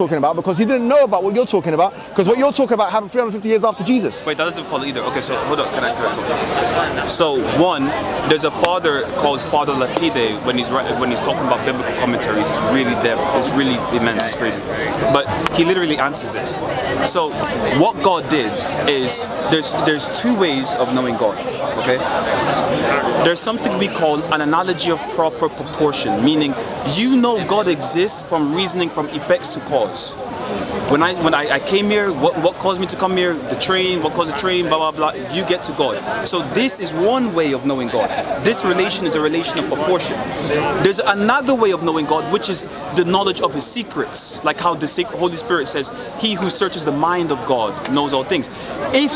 talking about, because he didn't know about what you're talking about, because what you're talking about happened 350 years after Jesus. Wait, that doesn't follow either. Okay, so hold on, can I talk? So one, there's a father called Father Lapide when he's talking about biblical commentaries, really depth. It's really immense. It's crazy, but he literally answers this. So what God did is there's two ways of knowing God. Okay, there's something we call an analogy of proper proportion, meaning you know God exists from reasoning from effects to cause. When I came here, what caused me to come here? The train, what caused the train, blah, blah, blah. You get to God. So this is one way of knowing God. This relation is a relation of proportion. There's another way of knowing God, which is the knowledge of his secrets. Like how the Holy Spirit says, he who searches the mind of God knows all things. If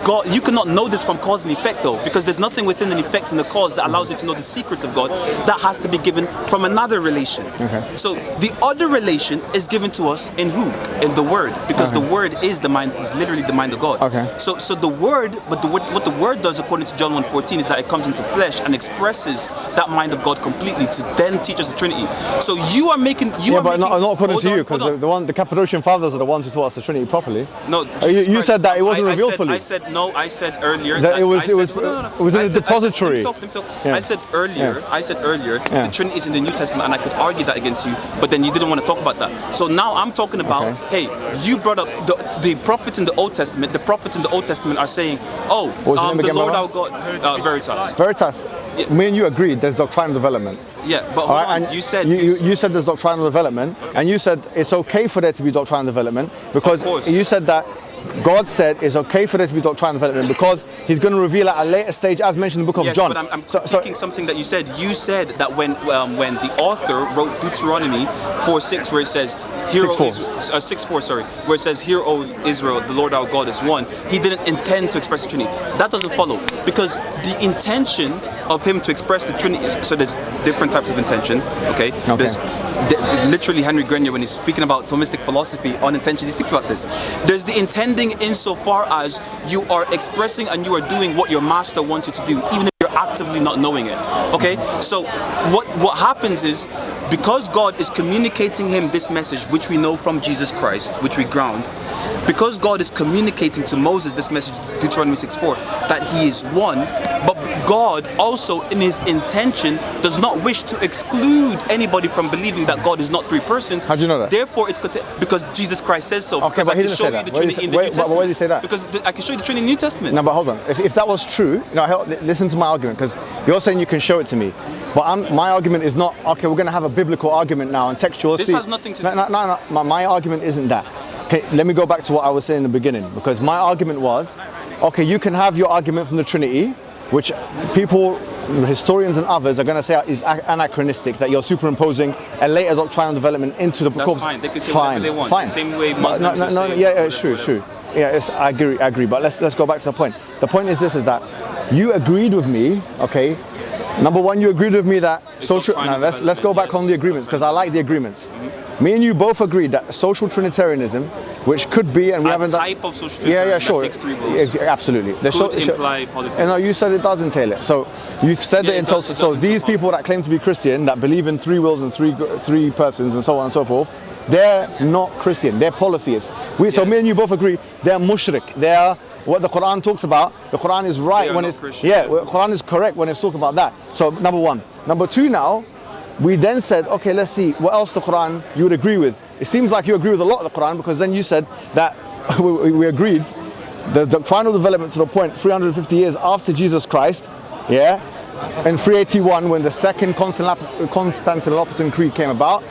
God, you cannot know this from cause and effect though, because there's nothing within an effect and the cause that allows you to know the secrets of God. That has to be given from another relation. Okay. So the other relation is given to us in who? In the Word, because the Word is the mind, is literally the mind of God. Okay. So the Word, but what the Word does, according to John 1:14, is that it comes into flesh and expresses that mind of God completely to then teach us the Trinity. So you are making not according to you, because the Cappadocian Fathers are the ones who taught us the Trinity properly. No, you said that it wasn't revealed fully. I said earlier that it was in a depository. I said earlier the Trinity is in the New Testament, and I could argue that against you, but then you didn't want to talk about that. So now I'm talking about, hey, you brought up the prophets in the Old Testament. The prophets in the Old Testament are saying, oh, the Lord our God, Veritas. Veritas. Yeah. Me and you agreed there's doctrinal development. Yeah, but hold on. You said you said there's doctrinal development, and you said it's okay for there to be doctrinal development, because you said that God said it's okay for there to be doctrinal development because he's going to reveal at a later stage, as mentioned in the book of John. But I'm critiquing something that you said. You said that when the author wrote Deuteronomy 4:6, where it says, "Hear, 6:4, sorry, where it says, 'Hear, O Israel, the Lord our God is one,' he didn't intend to express the Trinity. That doesn't follow, because the intention of him to express the Trinity, so there's different types of intention, okay? There's literally Henry Grenier, when he's speaking about Thomistic philosophy on intention, he speaks about this. There's the intending insofar as you are expressing and you are doing what your master wants you to do, even if you're actively not knowing it, okay? So what happens is, because God is communicating him this message, which we know from Jesus Christ, which we ground, because God is communicating to Moses this message, Deuteronomy 6:4, that he is one, but God also in his intention does not wish to exclude anybody from believing that God is not three persons. How do you know that? Therefore, it's because Jesus Christ says so. Okay, because but I can show you the Trinity in the New Testament. Why did he say that? Because I can show you the Trinity in the New Testament. No, but hold on. If that was true, listen to my argument, because you're saying you can show it to me. But my argument is not, okay, we're going to have a biblical argument now and textual. This has nothing to do. No. My argument isn't that. Okay, let me go back to what I was saying in the beginning, because my argument was, okay, you can have your argument from the Trinity, which people, historians and others, are going to say is anachronistic, that you're superimposing a later doctrinal development into the book. That's fine. They can say whatever they want. The same way Muslims are saying. Yeah, it's true. Yeah, I agree. But let's go back to the point. The point is this: is that you agreed with me, okay? Number one, you agreed with me that social. Now let's go back on the agreements, because I like the agreements. Me and you both agreed that social Trinitarianism, which could be, and we haven't done. A type of social Trinitarianism sure. that takes three wills. Absolutely. Could imply polytheism. No, you said it does entail it. So you've said that it entails. So these people that claim to be Christian, that believe in three wills and three persons and so on and so forth, they're not Christian. They're polytheists. So me and you both agree they're mushrik. They're what the Quran talks about. The Quran is right when it's the Quran is correct when it's talking about that. So number one. Number two, now we then said, okay, let's see what else the Quran you would agree with. It seems like you agree with a lot of the Quran, because then you said that we agreed the doctrinal development to the point 350 years after Jesus Christ, in 381, when the second Constantinopolitan Creed came about,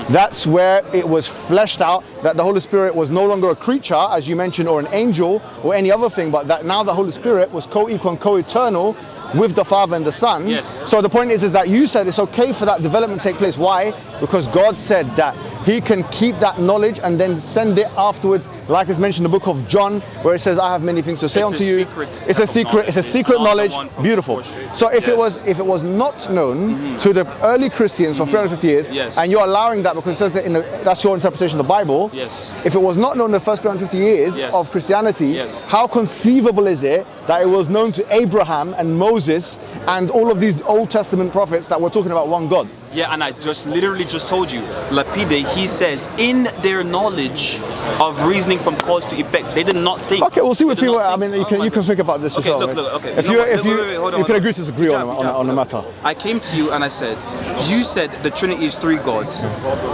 that's where it was fleshed out that the Holy Spirit was no longer a creature, as you mentioned, or an angel or any other thing, but that now the Holy Spirit was co-equal and co-eternal with the Father and the Son. Yes. So the point is that you said it's okay for that development to take place. Why? Because God said that he can keep that knowledge and then send it afterwards, like it's mentioned in the book of John, where it says, I have many things to say unto you. It's a secret knowledge. Beautiful. So if it was not known to the early Christians for 350 years, and you're allowing that because it says that's your interpretation of the Bible, if it was not known the first 350 years of Christianity, how conceivable is it that it was known to Abraham and Moses and all of these Old Testament prophets that were talking about one God. Yeah, and I just literally just told you, Lapide, he says, in their knowledge of reasoning from cause to effect, they did not think. Okay, we'll see what They did people. not I mean, you can think about this Okay, yourself. look, okay. If you can agree to disagree on the matter. I came to you and I said, you said the Trinity is 3 gods.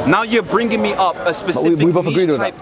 Now you're bringing me up a specific we both agreed with type.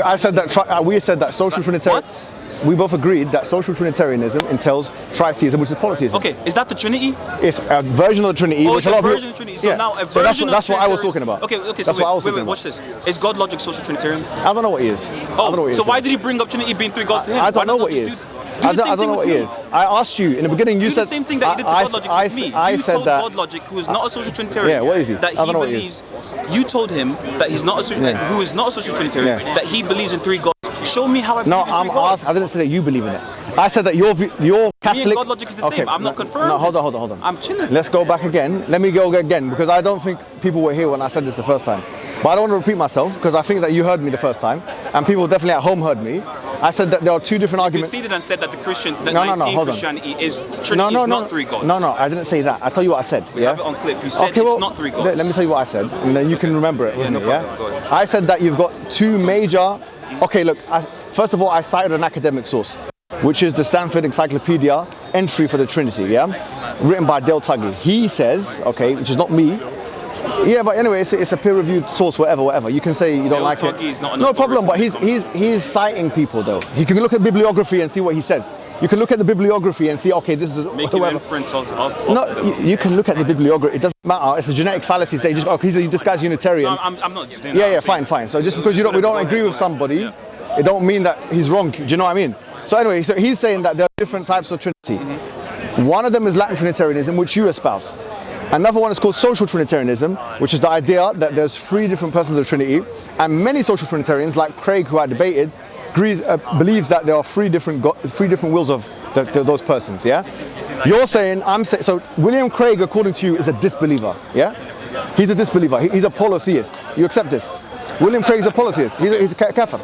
I said that. We said that social Trinitarian. What? We both agreed that social Trinitarianism entails tritheism, which is polytheism. Okay, is that the Trinity? It's a version of the Trinity. Oh, which it's a a lot of version of Trinity. So now a version that's of what I was Trinitarians- talking about. Okay, That's so what I was wait, talking watch about. this. Is God logic social Trinitarian? I don't know what he is. I don't know what he so is. why did he bring up Trinity being 3 gods to him? I don't know Why what not he just is. Do I the same don't thing know what with he me. is. I asked you in the beginning. You Do said the same thing that you did to God Logic with me. I You said told that. God Logic, who is not a social Trinitarian, Yeah, what is he? that I don't he know what he believes. You told him that he's not a who is not a social Trinitarian, Yeah. that he believes in 3 gods. Show me how I No, believe in 3 gods. I didn't say that you believe in it. I said that your Catholic. Me and God Logic is the same. I'm not confirmed. No, hold on. I'm chilling. Let's go back again. Let me go again because I don't think people were here when I said this the first time. But I don't want to repeat myself because I think that you heard me the first time, and people definitely at home heard me. I said that there are 2 different You arguments. conceded and said that the No, Nicene hold on. Christianity is Trinity is not 3 gods. No, I didn't say that. I tell you what I said. We have it on clip. You said it's not 3 gods. Let me tell you what I said, and then you can remember it. With no me, problem. Yeah? Go ahead. I said that you've got 2 major. Okay, look. First of all, I cited an academic source, which is the Stanford Encyclopedia entry for the Trinity. Yeah, written by Dale Tuggy. He says, okay, which is not me. Yeah, but anyway, it's a peer-reviewed source, whatever. You can say you don't Dale like Tuggy it. is not an No problem, but authority. he's citing people though. You can look at bibliography and see what he says. You can look at the bibliography and see, okay, this is Making whatever. inference of No, you can look at the bibliography. It doesn't matter. It's a genetic fallacy. Say just, this guy's Unitarian. No, I'm not doing Yeah, that. fine. So just because we don't agree with somebody, it don't mean that he's wrong. Do you know what I mean? So anyway, so he's saying that there are different types of Trinity. One of them is Latin Trinitarianism, which you espouse. Another one is called social Trinitarianism, which is the idea that there's 3 different persons of the Trinity, and many social Trinitarians, like Craig, who I debated, believes that there are 3 different wills of those persons. Yeah, you're saying so. William Craig, according to you, is a disbeliever. Yeah, he's a disbeliever. He's a polytheist. You accept this? William Craig is a polytheist. He's a kafir.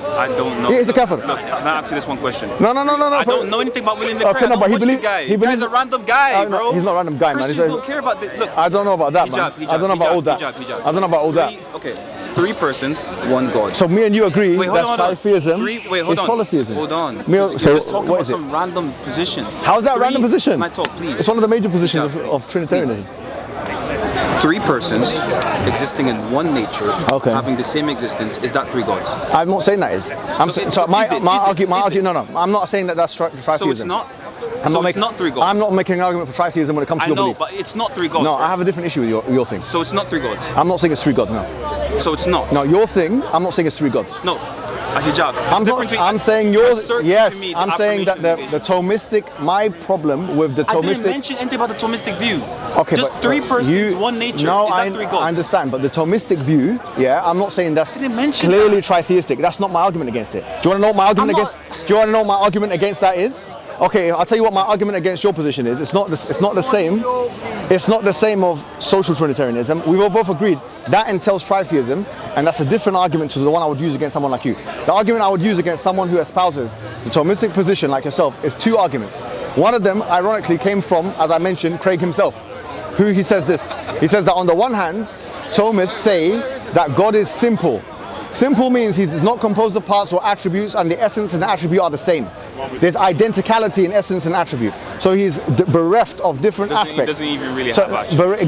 I don't know. Yeah, he's a kafir. Look, can I ask you this one question? No. I don't know anything about William the Okay, Craig. no, I but don't he watch the guy. he believes He's a random guy, no, bro. he's not a random guy, man. Christians don't care about this. Look, I don't know about that, man. I don't know about all that. Hijab. I don't know about all that. Okay, 3 persons, 1 God. So me and you agree Wait, hold that on. tritheism Hold is on. polytheism. Hold on. Me- You're so just talking what about is it? some random position. How's that random position? Can I talk, please? It's one of the major positions Hijab, of please. Trinitarianism. 3 persons existing in one nature, Okay. having the same existence. Is that 3 gods? I'm not saying that is. My argument. No. I'm not saying that that's tritheism. So it's not. It's not 3 gods. I'm not making an argument for tritheism when it comes to I your know, belief. but it's not 3 gods. No, right? I have a different issue with your thing. So it's not 3 gods. I'm not saying it's 3 gods. No. So it's not. No, your thing. I'm not saying it's 3 gods. No. A hijab. I'm saying yours. assert Yes, to me the I'm saying that affirmation the Thomistic. My problem with the I didn't Thomistic. mention anything about the Thomistic view. Okay, just but 3 persons, you- 1 nature. No, Is that 3 gods? I understand, but the Thomistic view, yeah, I'm not saying that's didn't mention clearly tritheistic. That's not my argument against it. Do you want to know what my argument I'm not- against? Do you want to know what my argument against that is? Okay, I'll tell you what my argument against your position is. It's not the same. It's not the same of social Trinitarianism. We've all both agreed that entails tritheism, and that's a different argument to the one I would use against someone like you. The argument I would use against someone who espouses the Thomistic position like yourself is 2 arguments. One of them, ironically, came from, as I mentioned, Craig himself, who he says this. He says that on the one hand, Thomists say that God is simple. Simple means he's not composed of parts or attributes, and the essence and the attribute are the same. There's identicality in essence and attribute. So he's bereft of different aspects. He doesn't even really have attributes.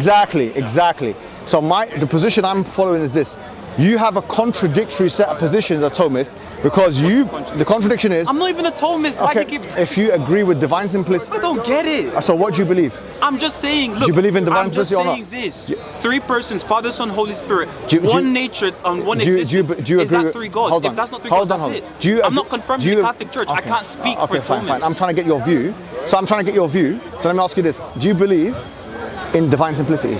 Exactly. So the position I'm following is this. You have a contradictory set of positions as Thomist because the contradiction is. I'm not even a Thomist. Why do you keep... If you agree with divine simplicity. I don't get it. So what do you believe? I'm just saying, look, Do you believe in divine I'm just simplicity or saying this. 3 persons, Father, Son, Holy Spirit, Do you- one nature and one existence. Do you is agree that with- 3 gods? Hold If on. that's not 3 Hold gods, on, that's hold it. on. I'm not confirmed in the Catholic Church. I can't speak for fine. Thomists. I'm trying to get your view. So I'm trying to get your view. So let me ask you this. Do you believe in divine simplicity?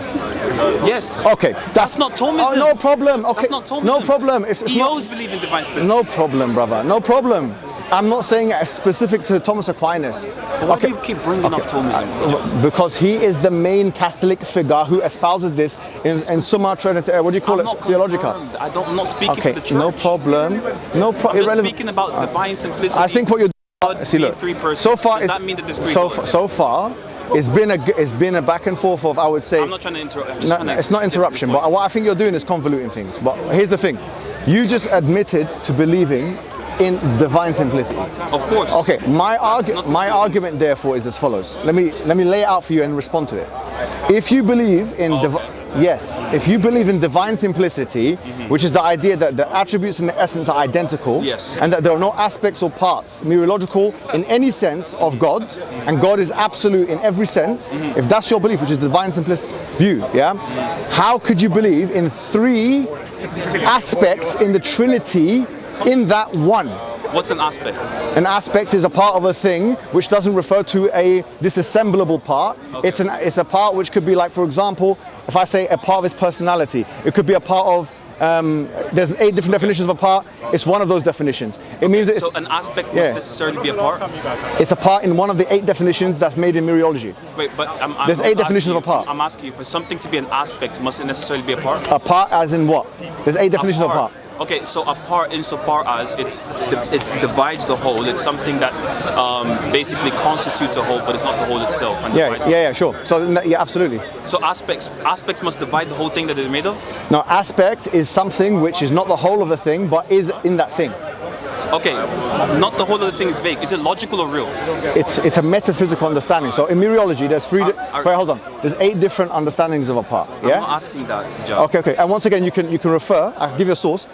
Yes. Okay. That's not Thomism. Oh, no problem. Okay. That's not Thomism. No problem. It's EOs believe in divine simplicity. No problem, brother. No problem. I'm not saying it's specific to Thomas Aquinas. But why do you keep bringing up Thomism? Because he is the main Catholic figure who espouses this in Summa Trinity. What do you call I'm it? not Theological. confirmed. I'm not speaking Okay. for the church. No problem. I'm just speaking about divine simplicity. I think what you're God see, being look, three persons, so far, does that mean that there's three gods? so far, it's been a back and forth of, I would say. I'm not trying to interrupt. It's not interruption, but what I think you're doing is convoluting things. But here's the thing: you just admitted to believing in divine simplicity. Of course. Okay, my argument therefore is as follows. Let me lay it out for you and respond to it. If you believe in if you believe in divine simplicity, which is the idea that the attributes and the essence are identical, and that there are no aspects or parts, mereological in any sense of God, and God is absolute in every sense, if that's your belief, which is the divine simplicity view, how could you believe in three aspects in the Trinity in that one? What's an aspect? An aspect is a part of a thing which doesn't refer to a disassemblable part. Okay. It's a part which could be like, for example, if I say a part of his personality, it could be a part of, there's 8 different definitions of a part. It's one of those definitions. It means that so an aspect must necessarily be a part? It's a part in one of the 8 definitions that's made in mereology. Wait, but there's 8 definitions of a part. I'm asking you, for something to be an aspect, must it necessarily be a part? A part as in what? There's 8 definitions of a part. Okay, so a part insofar as it divides the whole. It's something that basically constitutes a whole, but it's not the whole itself. And sure. So yeah, absolutely. So aspects must divide the whole thing that they're made of? No, aspect is something which is not the whole of the thing, but is in that thing. Okay, not the whole of the thing is vague. Is it logical or real? It's a metaphysical understanding. So in mereology, there's wait, hold on. There's 8 different understandings of a part. Yeah. I'm not asking that, Hijab. Okay. And once again, you can refer. I'll give you a source.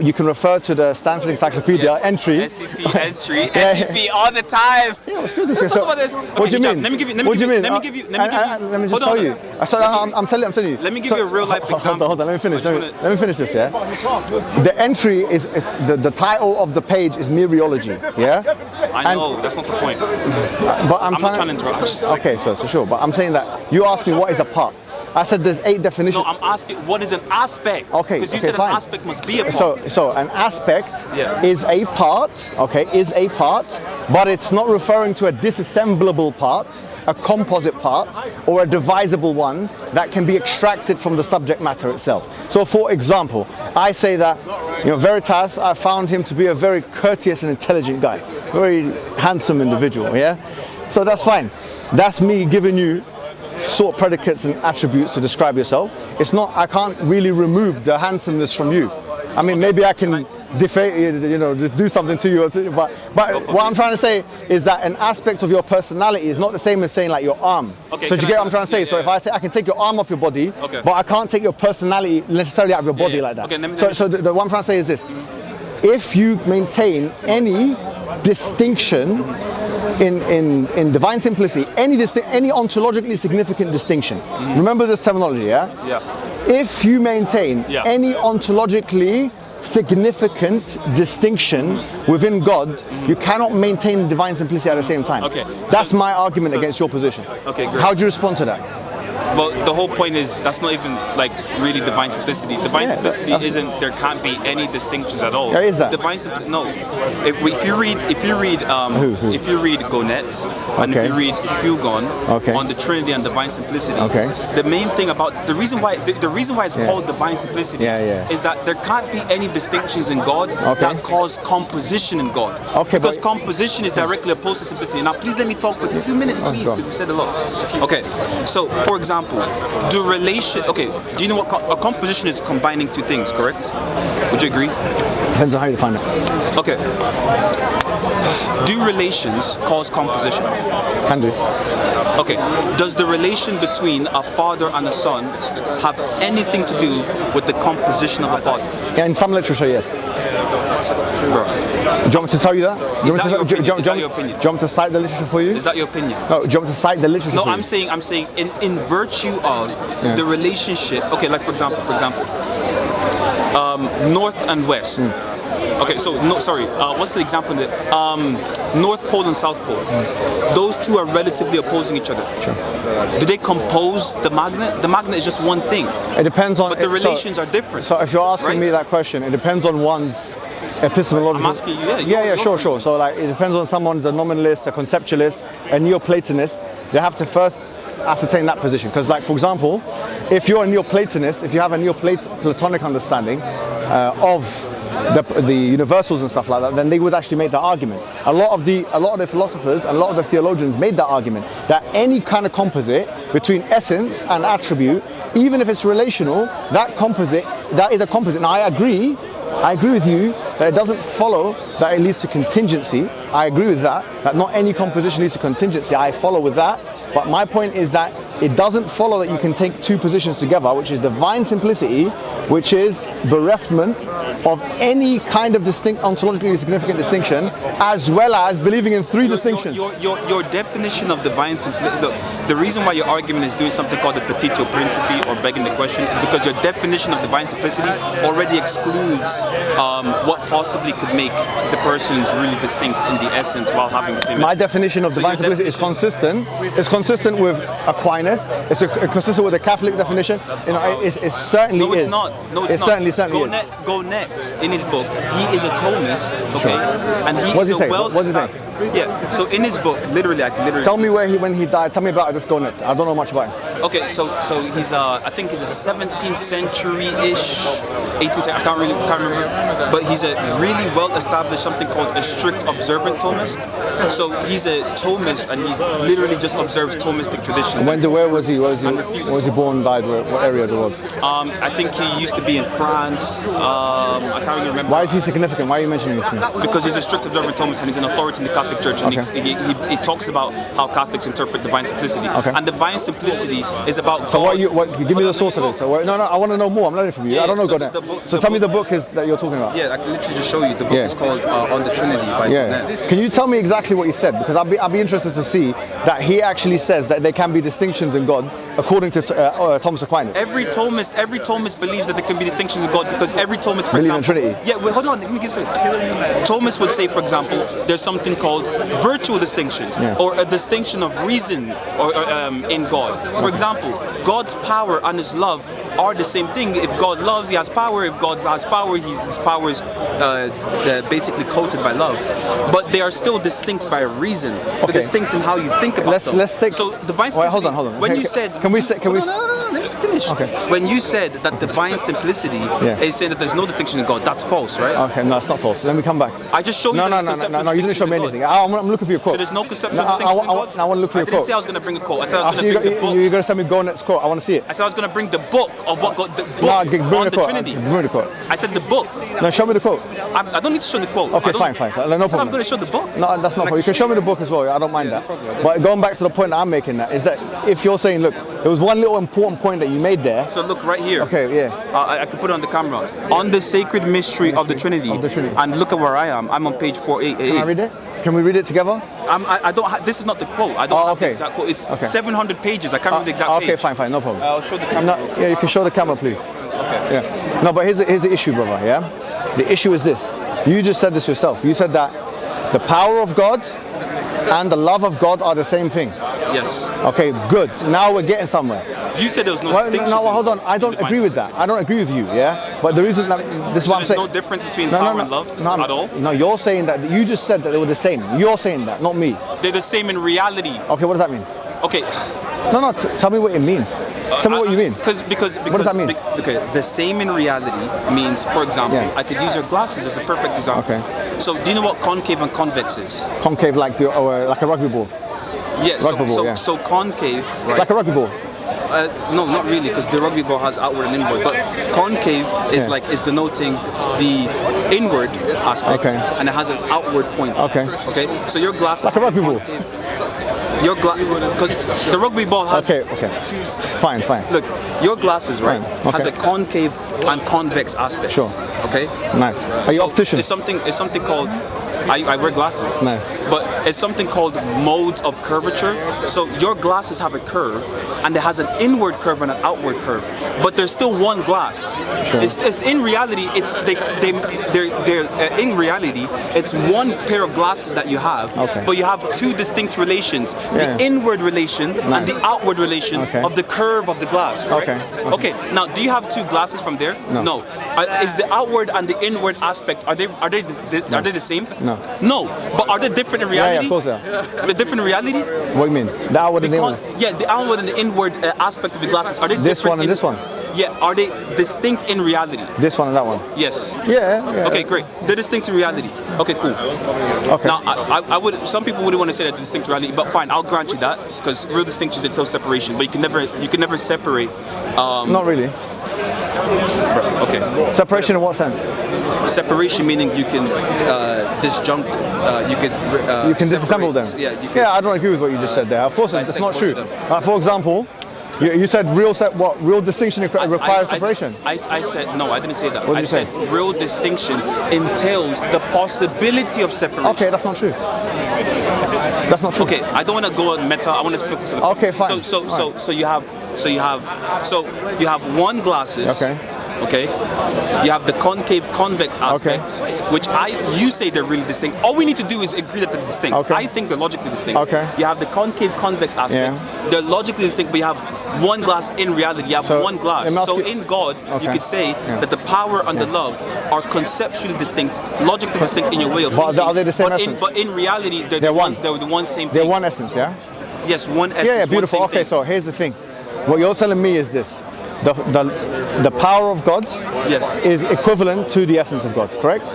You can refer to the Stanford Encyclopedia entry. SCP entry. SCP all the time. Yeah, let's do this. Let's talk about this. Okay, what do you mean? Let me give you. Let me just tell you. I'm telling you. Let me give you a real life example. Hold on. Let me finish. Let me finish this. Yeah. The entry is the title of the page is mereology. Yeah. I know. That's not the point. But I'm not trying to interrupt. Okay, so sure. But I'm saying that you asked me what is a part. I said there's 8 definitions. No, I'm asking what is an aspect? Okay, because you said fine. An aspect must be a part. So an aspect is a part, but it's not referring to a disassemblable part, a composite part, or a divisible one that can be extracted from the subject matter itself. So for example, I say that, Veritas, I found him to be a very courteous and intelligent guy, very handsome individual, So that's fine. That's me giving you sort of predicates and attributes to describe yourself. It's not, I can't really remove the handsomeness from you. I mean, maybe I can just do something to you, but what I'm trying to say is that an aspect of your personality is not the same as saying like your arm. Okay, so do you get what I'm trying to say? So if I say I can take your arm off your body, but I can't take your personality necessarily out of your body like that. Okay, so the one I'm trying to say is this: if you maintain any distinction in divine simplicity, any ontologically significant distinction. Remember this terminology, If you maintain any ontologically significant distinction within God, you cannot maintain divine simplicity at the same time. Okay. That's my argument against your position. Okay, great. How do you respond to that? Well, the whole point is that's not even like really divine simplicity. Divine simplicity isn't. There can't be any distinctions at all. There is that. Divine simplicity. No. If you read Gonet and if you read Hugon on the Trinity and divine simplicity, the main thing about the reason why it's called divine simplicity is that there can't be any distinctions in God that cause composition in God. Because composition is directly opposed to simplicity. Now, please let me talk for 2 minutes, please, because you said a lot. Okay. So, for example, do you know what a composition is? Combining 2 things, correct? Would you agree? Depends on how you define it. Okay. Do relations cause composition? Can do. Okay. Does the relation between a father and a son have anything to do with the composition of a father? Yeah, in some literature, yes. Bro. Do you want me to tell you that? Is that your opinion? Is that your opinion? Do you want me to cite the literature for you? Is that your opinion? No, do you want me to cite the literature for you? No, I'm saying in virtue of the relationship. Okay, like for example, North and West. Okay, so what's the example? North Pole and South Pole. Those 2 are relatively opposing each other. Sure. Do they compose the magnet? The magnet is just one thing. It depends on. But the relations are different. So if you're asking me that question, it depends on one's epistemological. I'm asking you. Sure. So like, it depends on someone's a nominalist, a conceptualist, a Neoplatonist. They have to first ascertain that position. Because, like, for example, if you're a Neoplatonist, if you have a Neoplatonic understanding of the universals and stuff like that, then they would actually make that argument. A lot of the philosophers and a lot of the theologians made that argument that any kind of composite between essence and attribute, even if it's relational, that is a composite. Now I agree with you that it doesn't follow that it leads to contingency. I agree with that not any composition leads to contingency. I follow with that. But my point is that it doesn't follow that you can take two positions together, which is divine simplicity, which is bereftment of any kind of ontologically significant distinction, as well as believing in three distinctions. Your definition of divine simplicity, the reason why your argument is doing something called the petitio principii, or begging the question, is because your definition of divine simplicity already excludes what possibly could make the persons really distinct in the essence while having the same My essence. definition of divine simplicity is consistent. It's consistent with Aquinas. It's consistent with the Catholic definition. It certainly is. No, it's not. No, it's it not. certainly is. Gonet, in his book, he is a Thomist, okay, and he What's is he a saying? What's he saying? Yeah. So in his book, literally, I can literally Tell me when he died. Tell me about this Gonet. I don't know much about him. Okay, so he's I think he's a 17th century-ish, 18th century, I can't remember, but he's a really well-established something called a strict observant Thomist. So he's a Thomist, and he literally just observes Thomistic traditions. Where was he? Where was he born? Died? What area of the world? I think he used to be in France. I can't really remember. Why is he significant? Why are you mentioning this to me? Because he's a strict observant Thomist, and he's an authority in the Catholic Church, and he talks about how Catholics interpret divine simplicity. Okay. And divine simplicity is about So God. give me the source of this. No, I want to know more. I'm learning from you. Yeah, I don't know so Gonet. the Tell me book- the book is that you're talking about. Yeah, I can literally just show you. The book is called On the Trinity by Gonet. Can you tell me exactly what he said? Because I'll be interested to see that he actually says that there can be distinctions in God according to Thomas Aquinas. Every Thomist believes that there can be distinctions in God, because every Thomist, for Believe in example, Trinity. yeah. Wait, hold on. Let me give you a second. Thomas would say, for example, there's something called virtual distinctions, or a distinction of reason, or in God. For example, God's power and His love are the same thing. If God loves, He has power. If God has power, His power is basically coated by love. But they are still distinct by reason. They're distinct in how you think about them. Let's take. So divine simplicity. Hold on. When you said, can we? No, let me finish. Okay. When you said that divine simplicity is saying that there's no distinction in God, that's false, right? Okay, no, it's not false. Let me come back. I just showed you that there's conceptual No, you didn't show me distinctions in anything. God. I'm looking for your quote. So there's no conceptual distinctions in God? I want to look for your I didn't quote. say I was going to bring a quote. I said I was going to bring the book. You're going to send me Gonet's quote. I want to see it. I said I was going to bring the book of what God, the book No, bring on the the quote. Trinity. Bring the quote. I said the book. No, show me the quote. I don't need to show the quote. Okay, fine. So, no I said I'm problem. going to show the book. No, that's not problem. You can show me the book as well. I don't mind that. But going back to the point that I'm making, that is that if you're saying, look, there was one little important point that you made there. So look right here. Okay, yeah. I can put it on the camera. On the sacred mystery of the Trinity. And look at where I am. I'm on page 488. Can I read it? Can we read it together? I don't. This is not the quote. I don't have the okay. exact quote. It's 700 pages. I can't remember the exact page. Okay, fine, no problem. I'll show the camera. Yeah, you can show the camera, please. Okay. Yeah. No, but here's the issue, brother. Yeah. The issue is this. You just said this yourself. You said that the power of God and the love of God are the same thing. Yes. Okay, good. Now we're getting somewhere. You said there was no Well, distinction. no, hold on. I don't agree with that. I don't agree with you, yeah? But the reason that this is what I'm saying. There's no difference between power and love at all? No, you're saying that. You just said that they were the same. You're saying that, not me. They're the same in reality. Okay, what does that mean? Okay. No, tell me what it means. Tell me what you mean. Because what does that mean? Okay, the same in reality means, for example, I could use your glasses as a perfect example. Okay. So do you know what concave and convex is? Concave like a rugby ball. Yes. So concave, right? Like a rugby ball. No, not really, because the rugby ball has outward and inward. But concave is denoting the inward aspect, and it has an outward point. Okay. So your glasses like a rugby ball. Because the rugby ball has two. Fine. Look, your glasses, right, has a concave and convex aspect. Sure. Okay. Nice. Are you optician? It's something called. I wear glasses. Nice. But it's something called modes of curvature. So your glasses have a curve, and it has an inward curve and an outward curve. But there's still one glass. Sure. It's in reality, in reality, it's one pair of glasses that you have. Okay. But you have two distinct relations: the inward relation and the outward relation of the curve of the glass. Correct? Okay. Now, do you have two glasses from there? No. Is the outward and the inward aspect are they the same? No. But are they different in reality? Yeah, of course they are. They're different in reality? What do you mean? The outward and the inward? Yeah, the outward and the inward aspect of the glasses, are they This different? one and this one? Yeah, are they distinct in reality? This one and that one. Yes. Yeah. Okay, great. They're distinct in reality. Okay, cool. Okay. Now, I would. Some people wouldn't want to say that they're distinct in reality, but fine, I'll grant you that because real distinction entails separation. But you can never separate. Not really. Okay. Separation in what sense? Separation meaning you can disjunct. You can disassemble them. Yeah. I don't agree with what you just said there. Of course, it's not true. them. For example, you said real distinction requires separation. I said no. I didn't say that. What did I you said say? real distinction entails the possibility of separation. Okay, that's not true. That's not true. Okay, I don't want to go on meta. I want to focus on. Okay, fine. So you have one glasses. Okay. Okay. You have the concave convex aspect, which you say they're really distinct. All we need to do is agree that they're distinct. Okay. I think they're logically distinct. Okay. You have the concave convex aspect. Yeah. They're logically distinct, but you have one glass in reality. You have So, one glass. So in God, you could say that the power and the love are conceptually distinct, logically distinct in your way of But thinking. are they the same essence? But in reality, they're They're one. They're the one same They're thing. one essence, yeah? Yes, one essence. Yeah, beautiful. One Okay, same so here's the thing. What you're telling me is this. The power of God Yes. is equivalent to the essence of God, correct?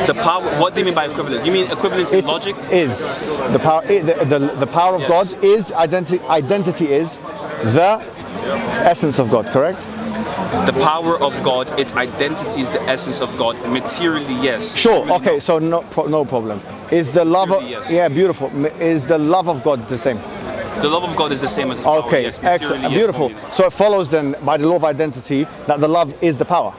The power. What do you mean by equivalent? You mean equivalence in logic? Is the power the power of Yes. God is identity is the essence of God, correct? The power of God, its identity is the essence of God. Materially, yes. Sure. Really, Okay. no. So no problem. Is the love of Materially, yes. yeah, beautiful. Is the love of God the same? The love of God is the same as His power. Okay. Yes, materially, Excellent. yes, Beautiful. probably. So it follows then by the law of identity that the love is the power.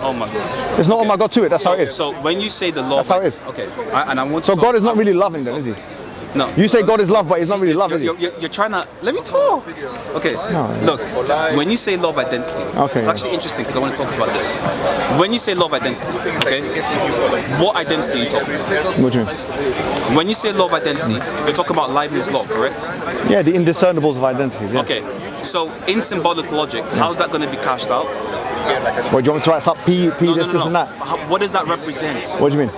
Oh my gosh. There's no oh my God to it. That's how it is. So when you say the law, That's how it is. Okay. And I want So to. God is not really loving then, is he? No. You say God is love, but he's not really love, is he? You're trying to let me talk. Okay. Look, when you say love identity, Okay. it's actually interesting because I want to talk about this. When you say love identity, okay, what identity are you talking about? What do you mean? When you say love identity, you're talking about Leibniz law, correct? Yeah, the indiscernibles of identities. Yeah. Okay. So in symbolic logic, how's that going to be cashed out? What, do you want me to write up P this and that? What does that represent? What do you mean?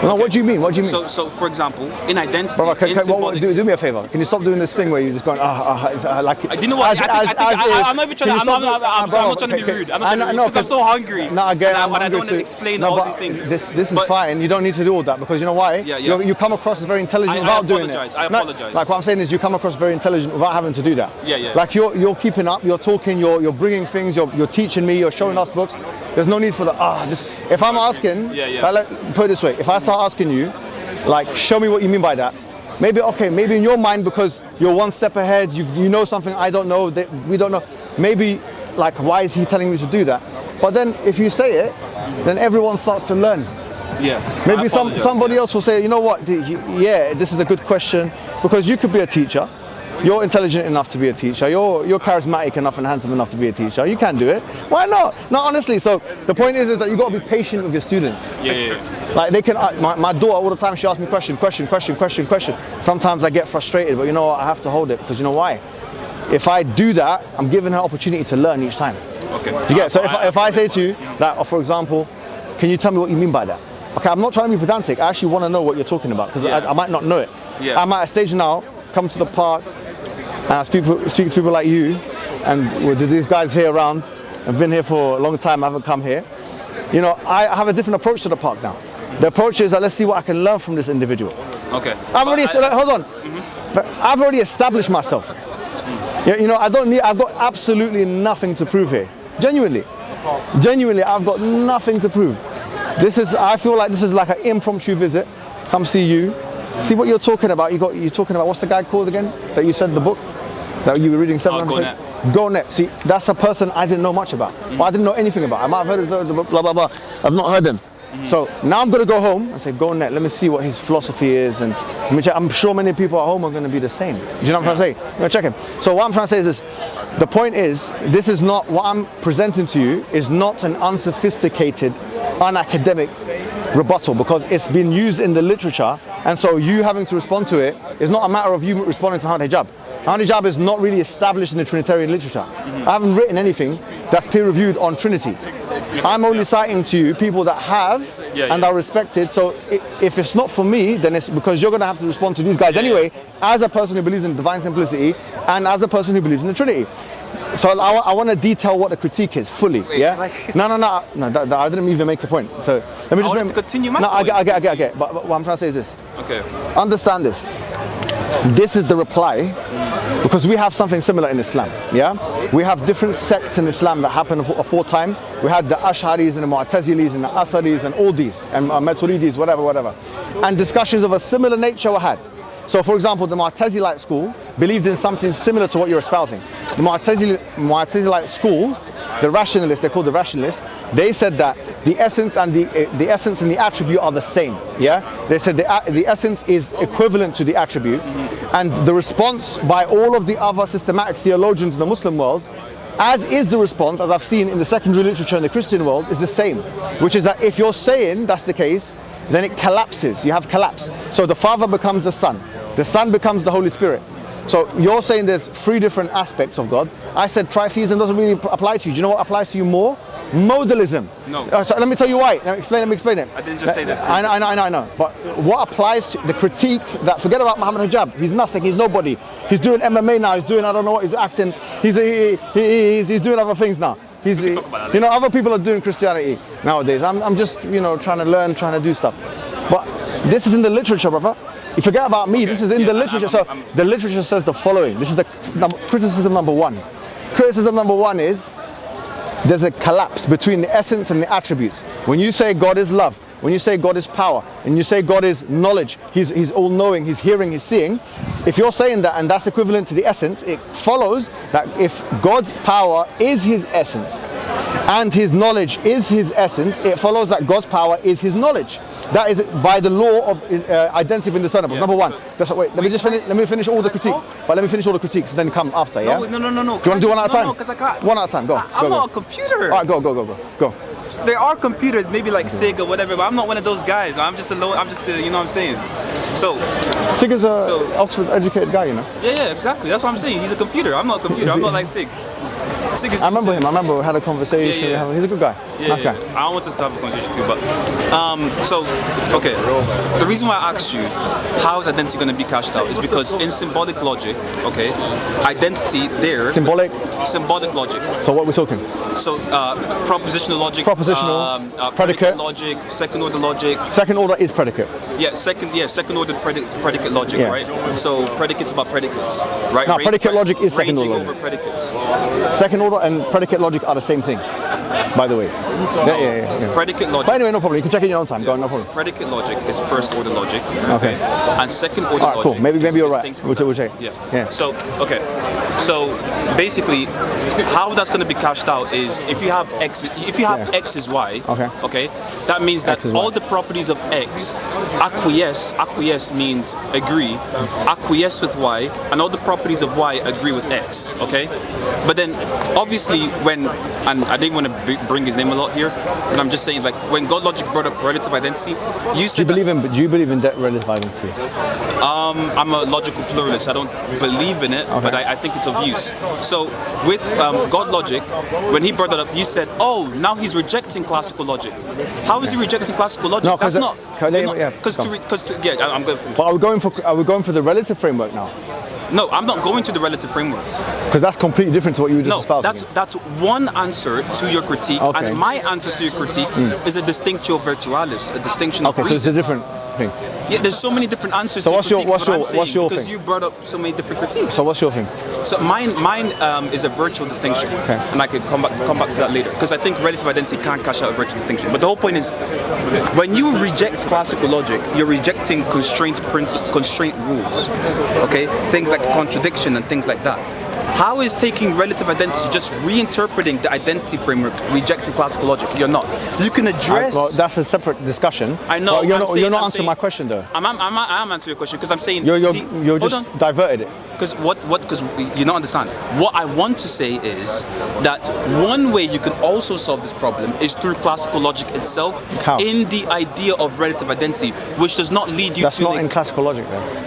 No, what do you mean? What do you mean? So for example, in identity, Brother, in symbolic. do me a favor. Can you stop doing this thing where you're just going, like? Do you know what? I'm not even trying. I'm not trying to be rude. I'm not trying to be rude because I'm so hungry. No, again, and I don't want to explain all these things. This is fine. You don't need to do all that because you know why? Yeah. You come across as very intelligent without doing it. I apologize. Like what I'm saying is, you come across very intelligent without having to do that. Yeah. Like you're keeping up. You're talking. You're bringing things. You're teaching me. You're showing us books. There's no need for the If I'm asking, like, put it this way. If I start asking you, like, show me what you mean by that. Maybe in your mind because you're one step ahead. You know something I don't know. That we don't know. Maybe like, why is he telling me to do that? But then if you say it, then everyone starts to learn. Yeah. Maybe somebody else will say, you know what? Yeah, this is a good question because you could be a teacher. You're intelligent enough to be a teacher. You're charismatic enough and handsome enough to be a teacher. You can do it. Why not? No, honestly. So the point is that you got to be patient with your students. Yeah. Like they can. My daughter all the time. She asks me question. Sometimes I get frustrated, but you know what? I have to hold it because you know why? If I do that, I'm giving her opportunity to learn each time. Okay. You get? So if I say to you that, for example, can you tell me what you mean by that? Okay, I'm not trying to be pedantic. I actually want to know what you're talking about because I might not know it. Yeah. I'm at a stage now. Come to the park. And I speak to people like you, and with these guys here around. I've been here for a long time. I haven't come here. You know, I have a different approach to the park now. The approach is that let's see what I can learn from this individual. Okay. Hold on. But I've already established myself. You know, I've got absolutely nothing to prove here. Genuinely, I've got nothing to prove. I feel like this is like an impromptu visit. Come see you. See what you're talking about. You're talking about, what's the guy called again? That you said the book? That you were reading 700 Go Net. See, that's a person I didn't know much about. Well, I didn't know anything about. I might have heard of the book, blah, blah, blah. I've not heard them. So now I'm going to go home and say, Go Net. Let me see what his philosophy is. And I'm sure many people at home are going to be the same. Do you know what I'm trying to say? I'm going to check him. So what I'm trying to say is this. The point is, this is not, what I'm presenting to you is not an unsophisticated, unacademic rebuttal because it's been used in the literature, and so you having to respond to it is not a matter of you responding to Hijab. Hijab is not really established in the Trinitarian literature. I haven't written anything that's peer-reviewed on Trinity. I'm only citing to you people that have and are respected. So if it's not for me, then it's because you're going to have to respond to these guys anyway, as a person who believes in divine simplicity and as a person who believes in the Trinity. So I want to detail what the critique is fully. Wait, Yeah. like- No. I didn't even make a point. So let me just. wanted to continue my No, point. I get it. But what I'm trying to say is this. Okay. Understand this. This is the reply, because we have something similar in Islam. Yeah, we have different sects in Islam that happened aforetime. We had the Ash'aris and the Mu'tazilis and the Atharis and all these, and Maturidis, whatever. And discussions of a similar nature were had. So, for example, the Mu'tazilite school believed in something similar to what you're espousing. The Mu'tazilite school, the rationalists, they're called the rationalists, they said that the essence and the essence and the attribute are the same. Yeah, they said the essence is equivalent to the attribute, and the response by all of the other systematic theologians in the Muslim world, as is the response, as I've seen in the secondary literature in the Christian world, is the same, which is that if you're saying that's the case, then it collapses. You have collapse. So the Father becomes the Son becomes the Holy Spirit. So you're saying there's three different aspects of God. I said tritheism doesn't really apply to you. Do you know what applies to you more? Modalism. No. So let me tell you why. Let me explain it. I didn't just say this. I know. But what applies to the critique that, forget about Mohammed Hijab. He's nothing. He's nobody. He's doing MMA now. He's doing, I don't know what he's acting. He's doing other things now. Other people are doing Christianity nowadays. I'm just, trying to learn, trying to do stuff. But this is in the literature, brother. You forget about me. Okay. This is in the literature. So the literature says the following. This is the criticism number one. Criticism number one is there's a collapse between the essence and the attributes. When you say God is love, when you say God is power, and you say God is knowledge, he's all-knowing, he's hearing, he's seeing, if you're saying that and that's equivalent to the essence, it follows that if God's power is his essence and his knowledge is his essence, it follows that God's power is his knowledge. That is by the law of identity of indiscernibles. Yeah, number one. Let me finish all the critiques. But let me finish all the critiques and then come after, yeah? No. Do you want to do one at a time? No, because I can't. One at a time, go. I'm not a computer. All right, go. There are computers, maybe like SIG or whatever, but I'm not one of those guys. I'm just you know what I'm saying? So SIG is an Oxford educated guy, Yeah, exactly. That's what I'm saying. He's a computer. I'm not a computer. I'm not like SIG. I remember him. We had a conversation. Yeah. He's a good guy. Nice guy. I want us to have a conversation too, but okay. The reason why I asked you how is identity going to be cashed out is because in symbolic logic, okay, identity there. Symbolic logic. So what we're talking? So propositional logic. Predicate logic. Second order logic. Second order is predicate. Second order predicate logic, right? So predicates about predicates, right? No, predicate logic is second order logic. Over predicates. Second order and predicate logic are the same thing, by the way. Yeah. Predicate logic. But anyway, no problem. You can check in your own time. Go on, no problem. Predicate logic is first order logic. Okay. And second order logic. Cool. Maybe you're right. We'll check. Yeah. So basically, how that's going to be cashed out is if you have x is y. Okay. That means that all the properties of x acquiesce means agree, acquiesce with y, and all the properties of y agree with x. Okay. But then obviously and I didn't want to bring his name a lot here, but I'm just saying, like, when God logic brought up relative identity, you said do you believe in relative identity? I'm a logical pluralist. I don't believe in it, but I think it's of use. So with God logic, when he brought that up, you said, oh, now he's rejecting classical logic. How is he rejecting classical logic? No, that's not. I'm going for. But are we going for the relative framework now? No, I'm not going to the relative framework. Because that's completely different to what you were just espousing. That's one answer to your critique, and my answer to your critique is a distinctio virtualis, a distinction of reason. So it's a different thing. Yeah, there's so many different answers to critiques. What's your because thing? You brought up so many different critiques. So what's your thing? So mine is a virtual distinction, and I can come back to that later, because I think relative identity can't cash out a virtual distinction. But the whole point is, when you reject classical logic, you're rejecting constraint rules, okay? Things like contradiction and things like that. How is taking relative identity just reinterpreting the identity framework, rejecting classical logic? You're not. You can address. Well, that's a separate discussion. I know. You're not answering my question, though. I'm answering your question because I'm saying you're just diverted it. Because because you don't understand. What I want to say is that one way you can also solve this problem is through classical logic itself. How? In the idea of relative identity, which does not lead you That's to. That's not in classical logic, then.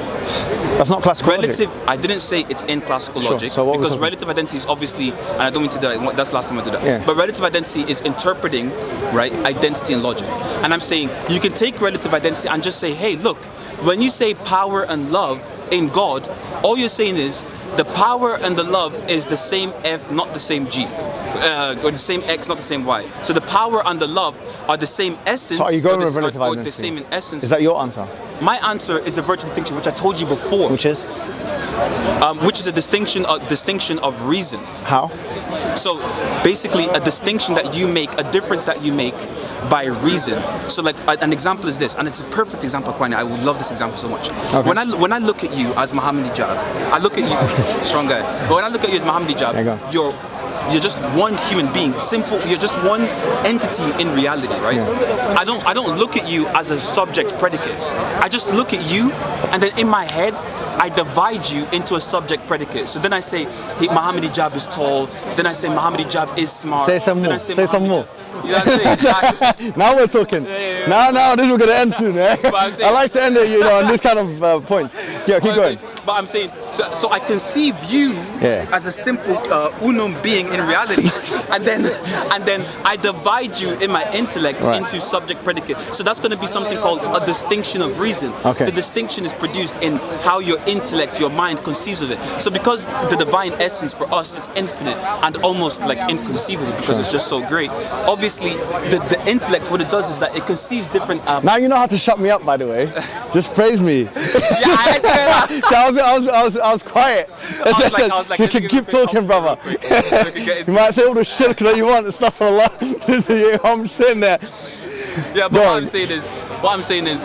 That's not classical logic. I didn't say it's in classical logic, so because relative identity is obviously, and I don't mean to do that, that's the last time I do that. Yeah. But relative identity is interpreting, right, identity and logic. And I'm saying you can take relative identity and just say, hey, look, when you say power and love, in God, all you're saying is the power and the love is the same F, not the same G. Or the same X, not the same Y. So the power and the love are the same essence, So are you going with or relative the same in essence. Is that your answer? My answer is a virtue distinction, which I told you before, Which is? which is a distinction of reason. How? So basically, a distinction that you make, a difference that you make by reason. So like an example is this, and it's a perfect example, Kwani. I would love this example so much. Okay. When I look at you as Mohammed Hijab, I look at you, strong guy. But when I look at you as Mohammed There you go. Hijab, you're just one human being, simple. You're just one entity in reality, right? Yeah. I don't look at you as a subject predicate. I just look at you, and then in my head, I divide you into a subject predicate. So then I say, Mohammed Hijab is tall. Then I say, Mohammed Hijab is smart. Say some Then more. I say Say some Mohammed more. Hijab- You know what I'm saying? Now we're talking. Now this is going to end soon. Eh? I'm saying- I like to end it, on this kind of points. Yeah, keep going. But I'm saying, so I conceive you as a simple unum being in reality, and then I divide you in my intellect into subject predicate. So that's going to be something called a distinction of reason. Okay. The distinction is produced in how your intellect, your mind conceives of it. So because the divine essence for us is infinite and almost like inconceivable because it's just so great, obviously the intellect, what it does is that it conceives different. Now you know how to shut me up, by the way. Just praise me. Yeah, I said that. I was quiet. I was like, you can keep talking, brother. You might say all the shirk that you want and stuff for Allah. I'm sitting there. Yeah, but what I'm saying is,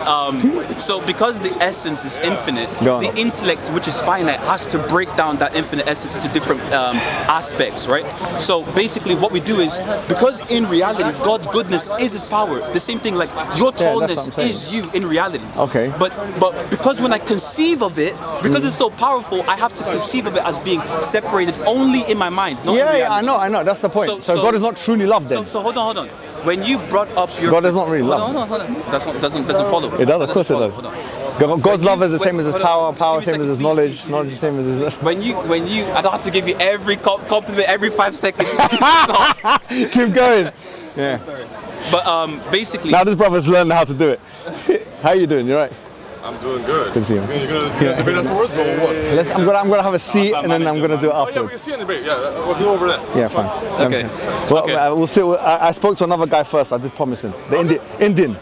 so because the essence is infinite, the intellect, which is finite, has to break down that infinite essence into different aspects, right? So basically what we do is, because in reality, God's goodness is His power, the same thing like your tallness is you in reality. Okay. But because when I conceive of it, because it's so powerful, I have to conceive of it as being separated only in my mind, not in reality. Yeah, I know. That's the point. So God is not truly loved then. So hold on. When you brought up your God is not really love. Hold on. Doesn't follow. It does, of course it does. Hold on. God's love is the same as His power, power Give me same a as His second, knowledge, please. knowledge the same as His... When you, I don't have to give you every compliment every 5 seconds. Keep going. Yeah. But basically, Now this brother's learned how to do it. How you doing? You right? I'm doing good. Good to see you. You're gonna debate afterwards or what? I'm gonna have a seat and then I'm gonna do it Oh yeah, we can afterwards. see in the debate. Yeah, we'll go over there. Yeah, fine. Okay. Well, Okay. we'll see. I spoke to another guy first. I did promise him. The Indian.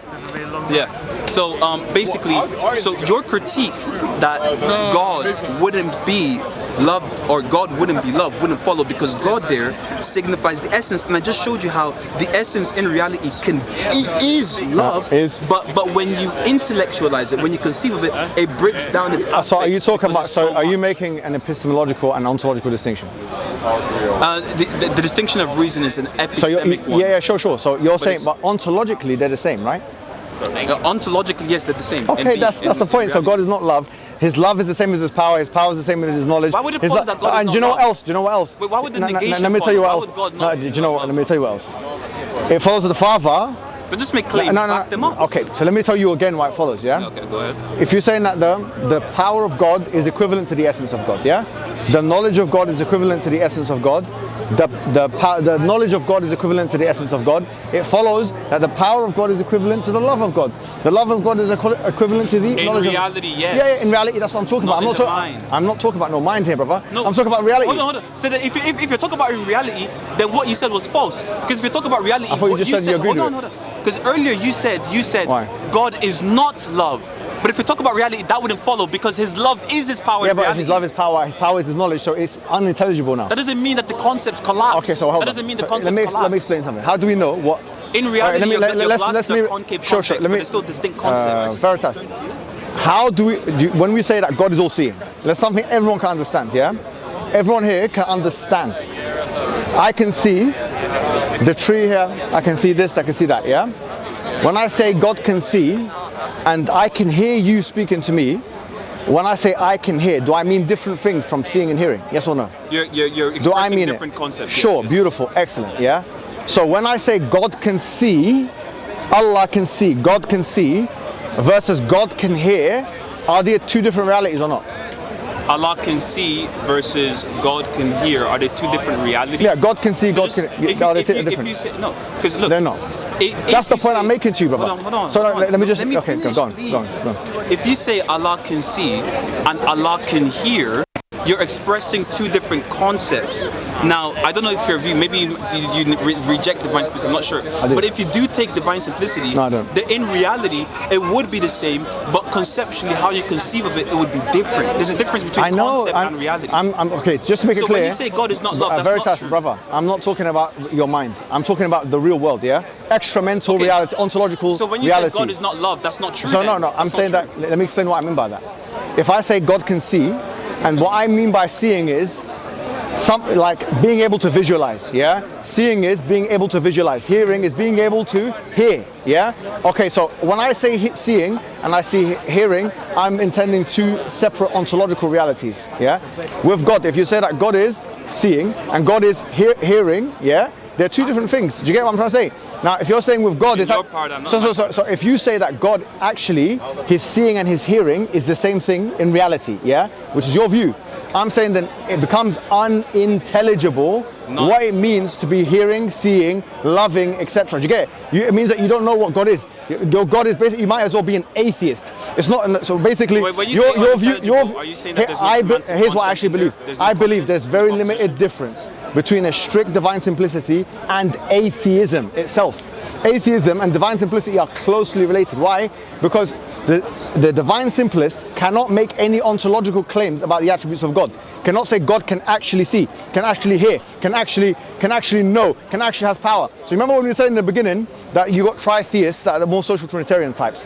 yeah. So basically, so your critique that God wouldn't be love or God wouldn't be love wouldn't follow because God there signifies the essence, and I just showed you how the essence in reality is love. But when you intellectualize it, when you conceive of it, it breaks down its aspects. So are you talking because about? it's So are you much. making an epistemological and ontological distinction? The distinction of reason is an So epistemic one. yeah, sure. So you're saying, it's- but ontologically they're the same, right? Ontologically, yes, they're the same. Okay, that's the point. So God is not love. His love is the same as His power. His power is the same as His knowledge. Why would it His follow that God is and not do you know what love? else? Do you know what else? Wait, why would the negation Let me tell you what follow? else. Why would God No, not do you know what? love? Let me tell you what else. It follows the Father. But just make claims, back them up. Okay, so let me tell you again why it follows. Yeah. Okay, go ahead. If you're saying that the power of God is equivalent to the essence of God, yeah? The knowledge of God is equivalent to the essence of God. The knowledge of God is equivalent to the essence of God. It follows that the power of God is equivalent to the love of God. The love of God is equivalent to the knowledge reality, of... yes. Yeah, in reality, that's what I'm talking Not about. in the mind. I'm not talking about no mind here, brother. No. I'm talking about reality. Hold on. So that if you're talking about in reality, then what you said was false. Because if you're talking about reality, I thought you what just said you agreed hold with on. Because earlier you said Why? God is not love. But if you talk about reality, that wouldn't follow because His love is His power. Yeah, in but reality. His love is power. His power is His knowledge, so it's unintelligible now. That doesn't mean that the concepts collapse. Okay, so hold that on. doesn't mean So the concepts collapse. let me explain something. How do we know what... In reality, All right, your glasses are concave convex, but they're still distinct concepts. Veritas. How do we, when we say that God is all seeing, that's something everyone can understand, yeah? Everyone here can understand. I can see the tree here, I can see this, I can see that, yeah? When I say God can see, and I can hear you speaking to me, when I say I can hear, do I mean different things from seeing and hearing? Yes or no? You're Do I expressing mean different it? concepts. Sure, yes. beautiful, excellent, yeah? So when I say God can see, Allah can see, God can see, versus God can hear, are there two different realities or not? Allah can see versus God can hear. Are they two different realities? Yeah, God can see, God can... If are they you different? say no, because look, They're not. That's the point I'm making to you, brother. Hold on. So let me just. Let me Okay, finish, go on. please. If you say Allah can see and Allah can hear, you're expressing two different concepts. Now, I don't know if your view, maybe you reject divine simplicity, I'm not sure. But if you do take divine simplicity, No, I don't. then in reality, it would be the same, but conceptually, how you conceive of it, it would be different. There's a difference between concept and reality. I'm okay, just to make it So clear. when you say God is not love, that's Veritas, not true. brother, I'm not talking about your mind. I'm talking about the real world, yeah? Extramental reality, ontological reality. So when you say God is not love, that's not true. So then. no, I'm That's not saying true. that, let me explain what I mean by that. If I say God can see, and what I mean by seeing is something like being able to visualize, yeah? Seeing is being able to visualize. Hearing is being able to hear, yeah? Okay, so when I say seeing and I see hearing, I'm intending two separate ontological realities, yeah? With God, if you say that God is seeing and God is hearing, yeah? They're two different things. Do you get what I'm trying to say? Now, if you're saying with God, it's like, so if you say that God actually, his seeing and his hearing is the same thing in reality, yeah? Which is your view. I'm saying then it becomes unintelligible what it means to be hearing, seeing, loving, etc. Do you get it? It means that you don't know what God is. Your God is basically, you might as well be an atheist. It's not, so basically, your view, are you saying that there's no semantic here's what I actually believe. content in there? I believe there's very limited difference between a strict divine simplicity and atheism itself. Atheism and divine simplicity are closely related. Why? Because the divine simplist cannot make any ontological claims about the attributes of God. Cannot say God can actually see, can actually hear, can actually know, can actually have power. So remember when we said in the beginning that you got tritheists that are more social Trinitarian types.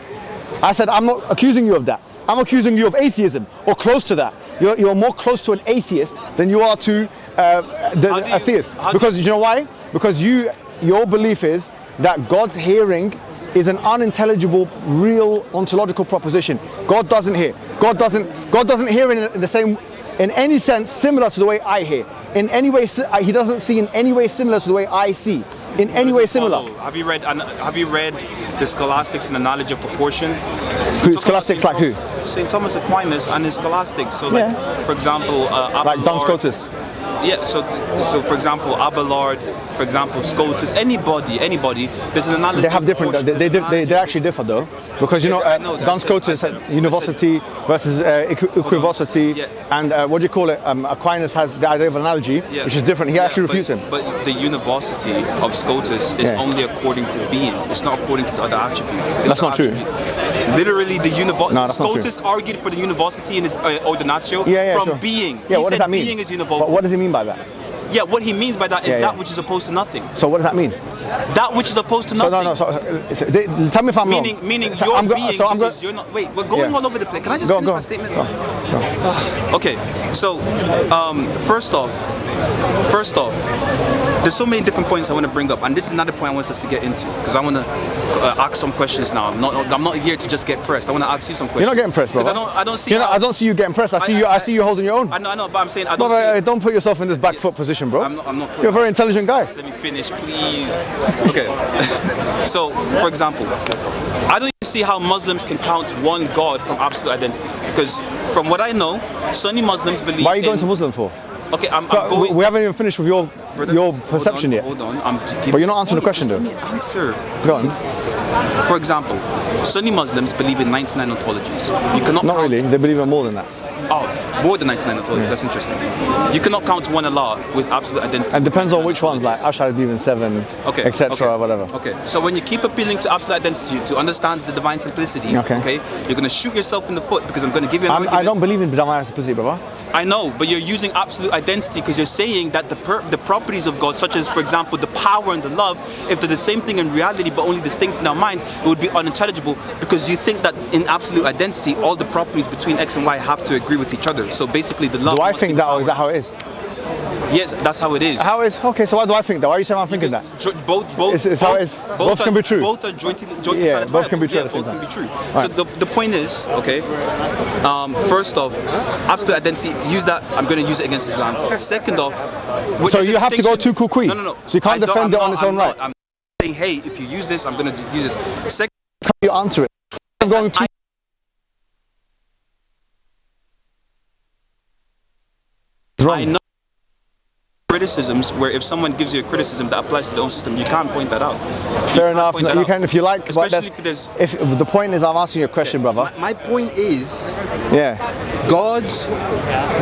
I said I'm not accusing you of that. I'm accusing you of atheism or close to that. You're more close to an atheist than you are to a theist. Because you know why? Because your belief is that God's hearing is an unintelligible, real ontological proposition. God doesn't hear. God doesn't hear in the same, in any sense similar to the way I hear. In any way, he doesn't see in any way similar to the way I see. In any way similar. Have you read the Scholastics and the Knowledge of Proportion? Scholastics like who? St. Thomas Aquinas and his Scholastics. So like, for example, like Duns Scotus. Yeah, so for example, Abelard, for example, Scotus, anybody, there's an analogy. They have different, they actually differ though, because you know, Duns Scotus had univocity versus equivocity, and what do you call it, Aquinas has the idea of analogy, which is different. He actually refutes him. But the univocity of Scotus is only according to being, it's not according to the other attributes. That's not true. Literally, the Scotus argued for the univocity in his Ordinatio from being. Yeah, what does that mean? Being is univocal. But what does he mean by that? Yeah, what he means by that is that which is opposed to nothing. So what does that mean? That which is opposed to nothing. Tell me if I'm wrong. Meaning you're being because you're not. Wait, we're going all over the place. Can I just finish my statement? Go. Okay, so first off, there's so many different points I want to bring up, and this is another point I want us to get into because I want to ask some questions now. I'm not here to just get pressed. I want to ask you some questions. You're not getting pressed, bro. Because I don't see. I don't see you getting pressed. I see you holding your own. I know, but I'm saying I don't see. Don't put yourself in this back foot position, bro. I'm not. You're a very intelligent guy. Let me finish, please. Okay. So, for example, I don't see how Muslims can count one God from absolute identity because, from what I know, Sunni Muslims believe. Why are you going to Muslim for? Okay, I'm going. We haven't even finished with your perception yet. Hold on. But you're not answering the question, though. Let me answer. Go on. For example, Sunni Muslims believe in 99 ontologies. You cannot. Not count. really. They believe in more than that. Oh, more than 99 ontologies. That's interesting. You cannot count one Allah with absolute identity. And depends on which ones, like Ash'ari believe in 7, etc., whatever. Okay, so when you keep appealing to absolute identity to understand the divine simplicity, okay you're going to shoot yourself in the foot because I'm going to give you an argument. I don't believe in divine simplicity, brother. I know, but you're using absolute identity because you're saying that the properties of God, such as, for example, the power and the love, if they're the same thing in reality but only distinct in our mind, it would be unintelligible because you think that in absolute identity, all the properties between X and Y have to agree with each other. So basically, the love. Do I think that, or is that how it is? Yes, that's how it is. How is okay? So why do I think that? Why are you saying I'm thinking that? Both. It's how it is. Both can be true. Both are jointly satisfiable. Both can be true. Both can be true. So the point is, okay. First off, absolute identity. Use that. I'm going to use it against Islam. Second off, so you have to go too quickly. No. So you can't defend it on its own right. I'm saying, hey, if you use this, I'm going to use this. Second, how do you answer it? I'm going too. I know criticisms where if someone gives you a criticism that applies to their own system, you can't point that out. Fair enough. You can if you like. But Especially if there's. if the point is, I'm asking you a question, brother. My point is, Yeah. God's,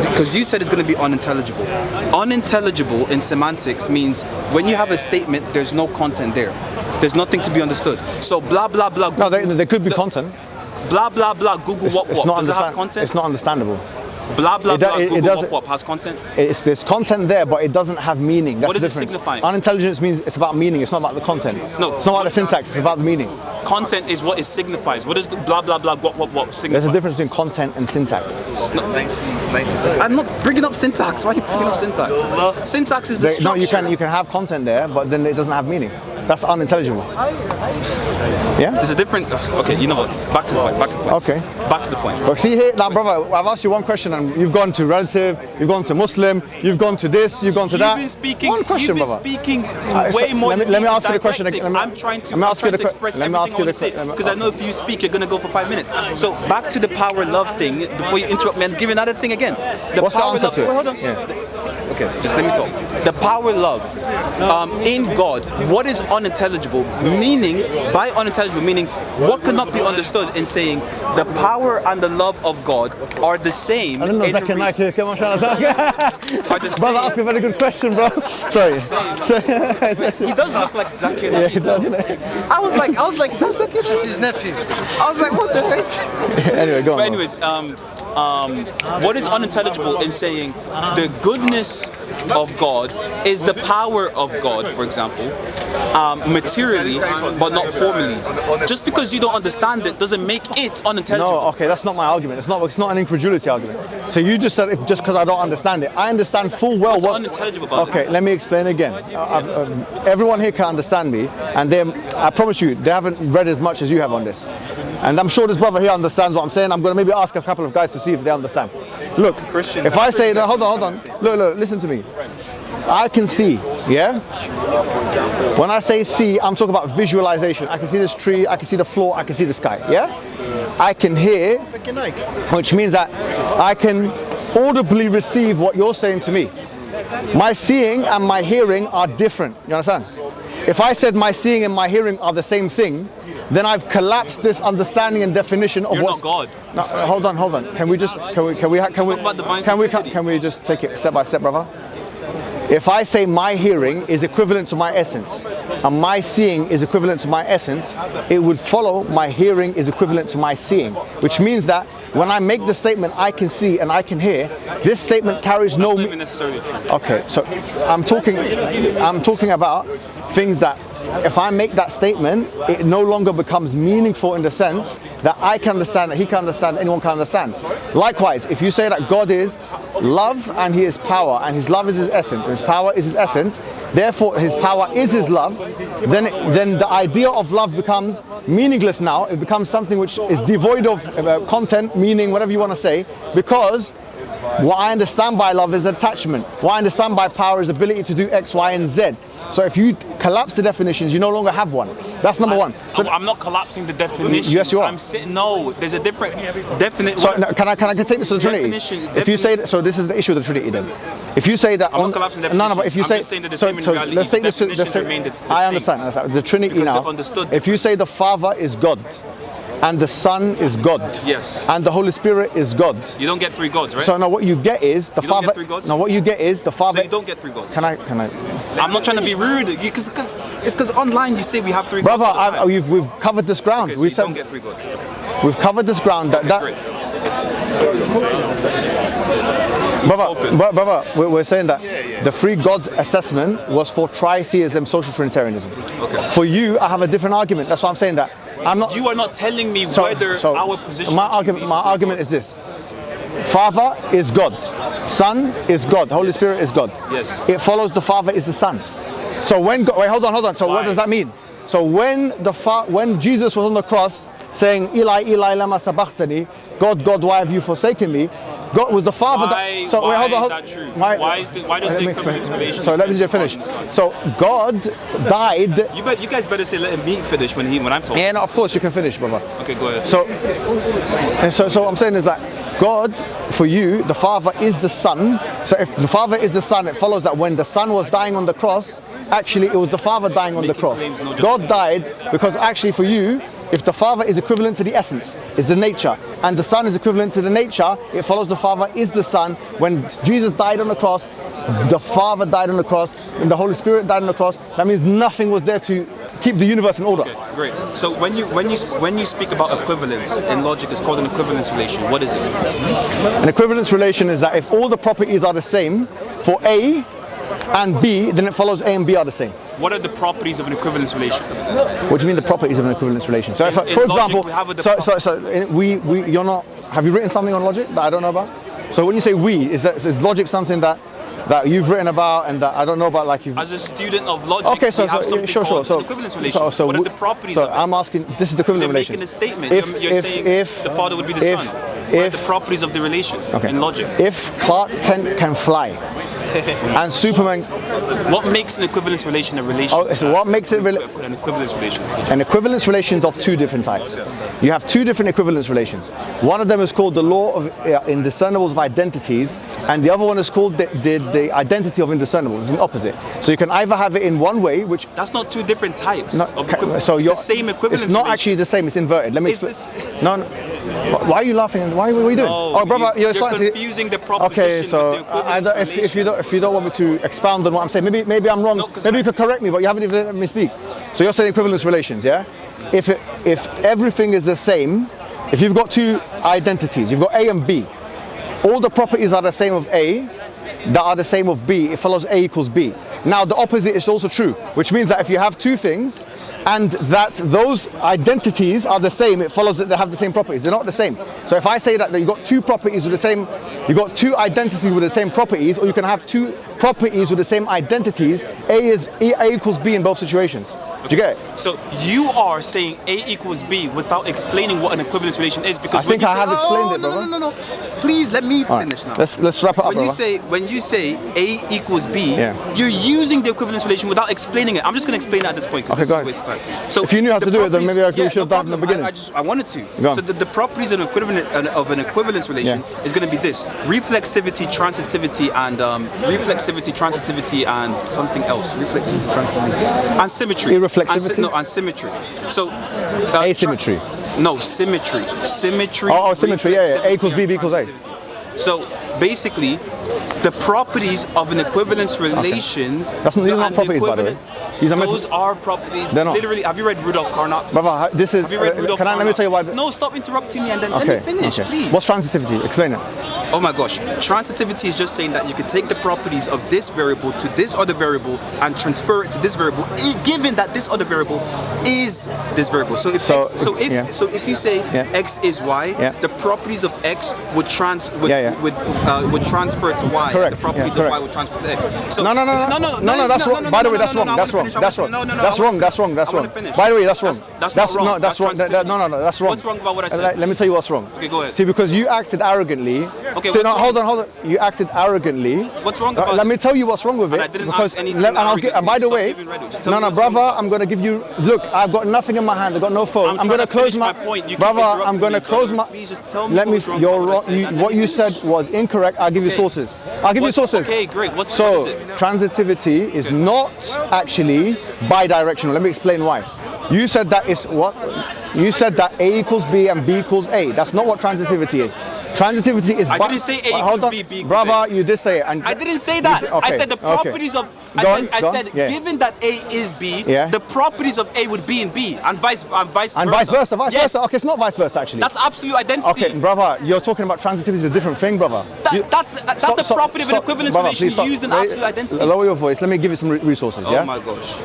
because you said it's going to be unintelligible. Unintelligible in semantics means when you have a statement, there's no content there. There's nothing to be understood. So blah blah blah. No, there could be content. Blah blah blah. Google what It's not does it have content? It's not understandable. Blah blah blah. it Google doesn't- what has content? There's content there, but it doesn't have meaning. That's What the does it difference. signify? Unintelligence means it's about meaning. It's not about the content. No. It's not about the syntax. It's about the meaning. Content is what it signifies. What does the blah blah blah what signify? There's a difference between content and syntax. I'm not bringing up syntax. Why are you bringing up syntax? Syntax is the No, structure. you can have content there, but then it doesn't have meaning. That's unintelligible. Yeah. There's a different. Okay, you know what? Back to the point. Back to the point. Okay. Back to the point. But see here, now, brother, I've asked you one question, and you've gone to relative, you've gone to Muslim, you've gone to this, you've gone to that. You've been speaking. One question, you've been brother. speaking So way more. let me ask you the question dialectic. again. I'm trying to let me ask you the express let me everything ask I you want to say the que- because I know if you speak, you're gonna go for 5 minutes. So back to the power love thing. Before you interrupt me and give another thing again. What's the power answer love. to it? Wait, hold on. Yeah. Okay, just let me talk. The power love in God. What is unintelligible? Meaning by unintelligible, meaning what could not be understood in saying the power and the love of God are the same. I don't know if I can like it. Come on, brother, ask a very good question, bro. Sorry. He does look like Zakir. Yeah, he does. I was like, is that Zakir? That's his nephew. I was like, what the heck? Anyway, go on. But anyways, what is unintelligible in saying the goodness of God is the power of God, for example, materially, but not formally. Just because you don't understand it doesn't make it unintelligible. No, okay, that's not my argument. It's not an incredulity argument. So you just said if just because I don't understand it, I understand full well What's what. unintelligible about Okay, let me explain again. Everyone here can understand me, and I promise you, they haven't read as much as you have on this. And I'm sure this brother here understands what I'm saying. I'm going to maybe ask a couple of guys to see if they understand. Look, if I say, no, hold on. Look, listen to me. I can see, yeah? When I say see, I'm talking about visualization. I can see this tree, I can see the floor, I can see the sky, yeah? I can hear, which means that I can audibly receive what you're saying to me. My seeing and my hearing are different, you understand? If I said my seeing and my hearing are the same thing, then I've collapsed this understanding and definition of You're what's... not God. No, hold on. Can we just take it step by step, brother? If I say my hearing is equivalent to my essence, and my seeing is equivalent to my essence, it would follow my hearing is equivalent to my seeing, which means that when I make the statement I can see and I can hear, this statement carries no... That's not even necessarily true. Okay, so I'm talking about things that if I make that statement, it no longer becomes meaningful in the sense that I can understand, that he can understand, anyone can understand. Likewise, if you say that God is love and he is power, and his love is his essence, and his power is his essence, therefore his power is his love, then the idea of love becomes meaningless now. It becomes something which is devoid of content, meaning, whatever you want to say, because what I understand by love is attachment. What I understand by power is ability to do X, Y, and Z. So if you collapse the definitions, you no longer have one. That's number one. So I'm not collapsing the definitions. Yes, you are. No, there's a different definite. So no, can I take this to the Trinity? If you say so, this is the issue of the Trinity. Then, if you say that I'm not collapsing definitions. no, but if you I'm say just saying that the same in reality. let's take this to Definitions remain distinct. I understand. The Trinity Because now. they're understood. If you say the Father is God, and the Son is God, Yes. and the Holy Spirit is God. You don't get three gods, right? So now what you get is the You don't Father. get three gods? Now what you get is the Father. So you don't get three gods. Can I? I'm not trying to be rude, because it's because online you say we have three Brother, gods. all the time. we've covered this ground. Okay, so we you said don't get three gods. we've covered this ground. Great. Brother, we're saying that the three gods assessment was for tritheism, social Trinitarianism. Okay. For you, I have a different argument. That's why I'm saying that. I'm not. You are not telling me whether our position. My argument is this: Father is God, Son is God, Holy Spirit is God. Yes. It follows the Father is the Son. So when wait, hold on. So what does that mean? So when Jesus was on the cross saying, Eli, Eli, lama sabachthani, God, God, why have you forsaken me? God was the Father. Why is that true? Why does the explanation? So let me just finish. So God died. You guys better say let me finish when I'm talking. Yeah, no, of course you can finish, brother. Okay, go ahead. So I'm saying is that God, for you, the Father is the Son. So if the Father is the Son, it follows that when the Son was dying on the cross, actually it was the Father dying on the cross. God died because actually for you, if the Father is equivalent to the essence, is the nature, and the Son is equivalent to the nature, it follows the Father is the Son. When Jesus died on the cross, the Father died on the cross, and the Holy Spirit died on the cross. That means nothing was there to keep the universe in order. Okay, great. So when you speak about equivalence in logic, it's called an equivalence relation. What is it? An equivalence relation is that if all the properties are the same for A and B, then it follows A and B are the same. What are the properties of an equivalence relation? What do you mean the properties of an equivalence relation? So, for logic, example, we have you're not. Have you written something on logic that I don't know about? So when you say we, is logic something that you've written about and that I don't know about? Like you've. As a student of logic, Okay, so we have something sure. called So an equivalence relation. So what are the properties of it? I'm asking. This is the equivalence You're relation. making a statement. You're saying the Father would be the Son. What are the properties of the relation in logic? If Clark Kent can fly and Superman. What makes an equivalence relation a relation? Oh, so what makes it an equivalence relation? An equivalence relation is of two different types. You have two different equivalence relations. One of them is called the law of indiscernibles of identities, and the other one is called the identity of indiscernibles. It's an opposite. So you can either have it in one way, which that's not two different types. So it's the same equivalence. It's not relation. actually the same. It's inverted. Let me explain. No. Why are you laughing? Why are we doing? Oh, brother, you're confusing the proposition. Okay, so with the equivalence if you don't want me to expound on what I'm saying, maybe I'm wrong. Maybe you could correct me, but you haven't even let me speak. So you're saying equivalence relations, yeah? If everything is the same, if you've got two identities, you've got A and B, all the properties are the same of A, that are the same of B, it follows A equals B. Now the opposite is also true, which means that if you have two things and that those identities are the same, it follows that they have the same properties. They're not the same. So if I say that you've got two properties with the same, you've got two identities with the same properties, or you can have two properties with the same identities, A equals B in both situations. Do you get it? So you are saying A equals B without explaining what an equivalence relation is, because I think I have explained it, brother. No. Please let me finish now. Let's wrap it up, When you say A equals B, you're using the equivalence relation without explaining it. I'm just going to explain it at this point because okay, this is a waste of time. So if you knew how to do it, then maybe we should have done it in the beginning. I wanted to. So the properties of an equivalence relation is going to be this: reflexivity, transitivity, and something else. Reflexivity, transitivity, and symmetry. Irreflexivity? And symmetry. So asymmetry. No, symmetry. Symmetry. Oh, symmetry. Yeah. A equals B equals A. So basically, the properties of an equivalence relation. These are not properties, by the way. Those are properties. They're not. Literally, have you read Rudolf Carnap? Brother, this is. Have you read Rudolf Carnap? Let me tell you why. No, stop interrupting me and then let me finish, please. What's transitivity? Explain it. Oh my gosh. Transitivity is just saying that you can take the properties of this variable to this other variable and transfer it to this variable, given that this other variable is this variable. So if you say x is y, the properties of x would transfer to y. Correct. The properties of y would transfer to x. So no, that's wrong. By the way, that's wrong. That's wrong. That's wrong. By the way, that's wrong. That's not wrong. No, that's wrong. No, that's wrong. What's wrong about what I said? Let me tell you what's wrong. Okay, go ahead. See, because you acted arrogantly. Okay, so hold on. You acted arrogantly. What's wrong about it? Let me tell you what's wrong with it. And I didn't ask anything and by the way, brother, I'm going to give you. Look, I've got nothing in my hand. I've got no phone. I'm going to close my point. Brother, I'm going to close my. Please just tell me. Let me. You're wrong. What you said was incorrect. I'll give you sources. I'll give you sources. Okay, great. What is it? Transitivity is not actually bidirectional. Let me explain why. You said that it's what? You said that A equals B and B equals A. That's not what transitivity is. Transitivity is. I didn't say A equals B, B equals brother, A. you did say it. And I didn't say that. I said the properties of. I said given that A is B, the properties of A would be in B, and vice versa. And vice versa. Okay, it's not vice versa actually. That's absolute identity. Okay, brother, you're talking about transitivity is a different thing, brother. That's a property of an equivalence relation used in absolute identity. Lower your voice. Let me give you some resources. Oh my gosh.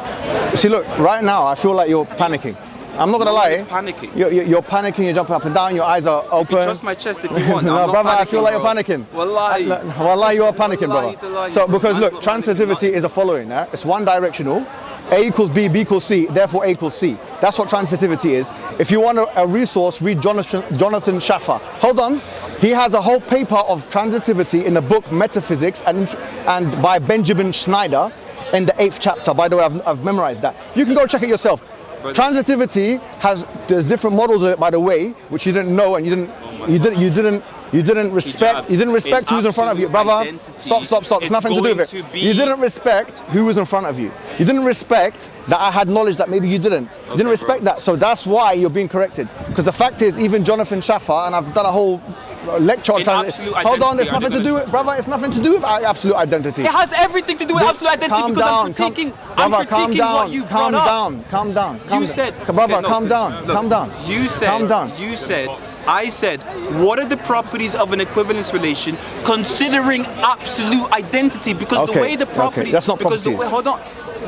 See, look, right now I feel like you're panicking. I'm not gonna lie. It's panicking. You're panicking. You're jumping up and down. Your eyes are open. You can trust my chest if you want. No, brother, I feel like you're panicking. Wallahi, you are panicking, brother. So because look, transitivity is the following. It's one directional. A equals B, B equals C, therefore A equals C. That's what transitivity is. If you want a resource, read Jonathan Schaffer. Hold on. He has a whole paper of transitivity in the book Metaphysics and by Benjamin Schneider in the 8th chapter. By the way, I've memorized that. You can go check it yourself. Transitivity there's different models of it, by the way, which you didn't know and you didn't You didn't respect. Hijab, You didn't respect in who's in front of you, absolute brother. identity, Stop. It's it's nothing to do going with to it. be- You didn't respect who was in front of you. You didn't respect that I had knowledge that maybe you didn't. You didn't respect that. So that's why you're being corrected. Because the fact is, even Jonathan Shaffer, and I've done a whole lecture on In trans- absolute Hold on, identity, it's nothing are they to do gonna- with, brother. It's nothing to do with absolute identity. It has everything to do with absolute identity Calm because down, I'm critiquing, brother, calm down, what you calm brought up. down, calm down. You said, brother, okay, no, calm 'cause, down, look, calm down. You said, calm down. You said, I said, what are the properties of an equivalence relation considering absolute identity? Because the Okay, way the property, okay, that's not because the way, properties. hold on,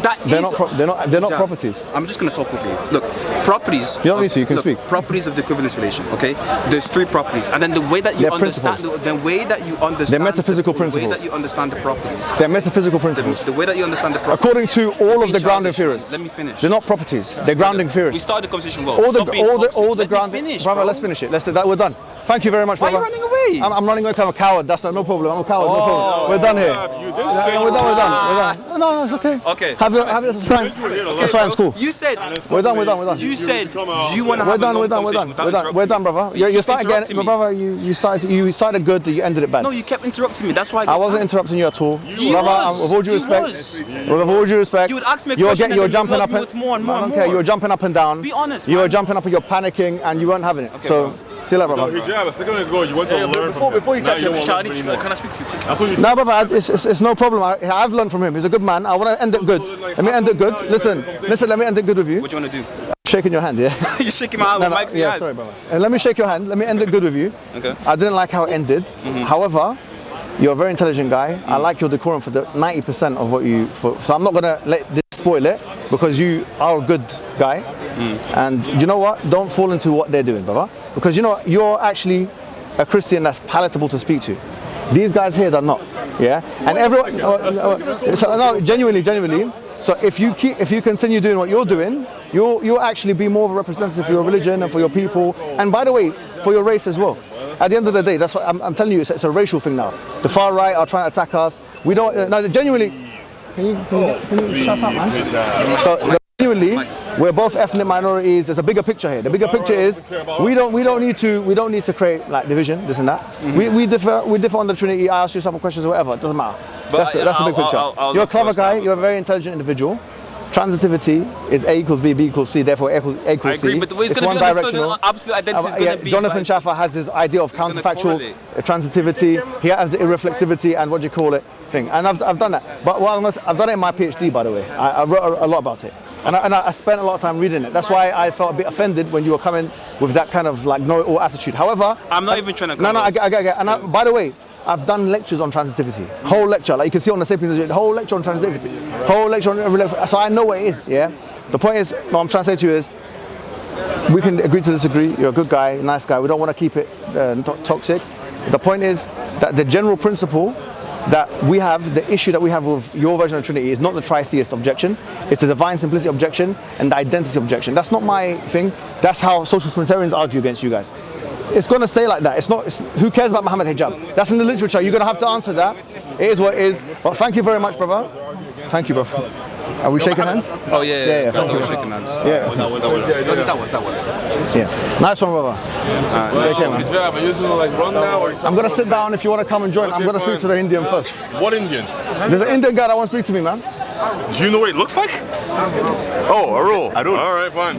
that They're is- not. They're not Hijab, properties. I'm just going to talk over you. Look, properties. You don't need to, you can look, speak. Properties of the equivalence relation. Okay, there's three properties, and then the way that you They're understand, principles. the way that you understand, They're metaphysical the way principles. that you understand the properties. They're metaphysical principles. The way that you understand the properties. According to all of Be the grounding childish, man. theorists. Let me finish. They're not properties. They're grounding We theorists. started the conversation well. All the Stop being toxic. all the Let me grounding. finish, brother, bro. let's finish it. We're done. Thank you very much, Why are brother. you running away? I'm running away 'cause I'm a coward. That's no problem. I'm a coward. No problem. We're done here. You did say We're done. No, it's okay. Okay. Have it. It's fine. That's fine. It's cool. You said We're done. you said you want to We're have done. a We're long done. conversation We're done, brother. You keep started interrupting getting, me. brother. You started good. You ended it bad. No, you kept interrupting me. That's why I wasn't interrupting you at all, brother. was. With all due You respect, was. with all due respect, You would ask me a you're question and you're then jumping you up flood me and with more and more I don't and care. more. You're jumping up and down. Be honest, You were man. jumping up and you're panicking and you weren't having it. So see you later, brother. Hijab, a second ago, you went to learn from him. Before you Now catch him, won't Richard, I learn need to, anymore. can I speak to you quickly? That's what you said. No, brother, it's no problem. I've learned from him. He's a good man. I want to end it good. Let me end it good. Listen, let me end it good with you. What do you want to do? Shaking your hand, yeah? You're shaking my hand with Mike's Yeah, hand. sorry, brother. And let me shake your hand. Let me end it good with you. Okay. I didn't like how it ended. However, you're a very intelligent guy. I like your decorum for the 90% of what you. So I'm not gonna let this spoil it because you are a good guy. And you know what? Don't fall into what they're doing, brother. Because you know what? You're actually a Christian that's palatable to speak to. These guys here, they're not. Yeah. And everyone. So no, genuinely. So if you continue doing what you're doing, you'll actually be more of a representative for your religion and for your people, and by the way, for your race as well. At the end of the day, that's what I'm telling you. It's a racial thing now. The far right are trying to attack us. We don't. No, genuinely. Can you shut up, man? So genuinely, we're both ethnic minorities. There's a bigger picture here. The bigger picture is we don't need to create like division, this and that. We differ on the Trinity. I ask you some questions or whatever. It doesn't matter. But That's the big picture. I'll You're a look clever first guy. out. You're a very intelligent individual. Transitivity is A equals B equals C, therefore A equals C. I agree, but the way it's going to be understood in absolute identity is going to be. Jonathan like, Schaffer has his idea of gonna counterfactual correlate. transitivity. He has the irreflexivity and what do you call it thing. And I've done that. But I've done it in my PhD, by the way. I wrote a lot about it. And I spent a lot of time reading it. That's why I felt a bit offended when you were coming with that kind of like know-it-all attitude. However, I'm not even trying to. no, I get. And by the way, I've done lectures on transitivity. Whole lecture, like you can see on the Sapiens, whole lecture on transitivity. Whole lecture on, so I know what it is, yeah? The point is, what I'm trying to say to you is, we can agree to disagree. You're a good guy, nice guy. We don't want to keep it toxic. The point is that the general principle that we have, the issue that we have with your version of Trinity is not the tritheist objection, it's the divine simplicity objection and the identity objection. That's not my thing. That's how social Trinitarians argue against you guys. It's going to stay like that. Who cares about Mohammed Hijab? That's in the literature. You're going to have to answer that. It is what it is. But thank you very much, brother. Thank you, brother. Are we shaking hands? Oh yeah. Thank you. Shaking hands. Yeah. That was. Yeah. Nice one, brother. Take care, man. Hijab, are you just gonna like run now or I'm going to sit down if you want to come and join. I'm going to speak to the Indian first. What Indian? There's an Indian guy that wants to speak to me, man. Do you know what he looks like? Oh, Arul. All right, fine.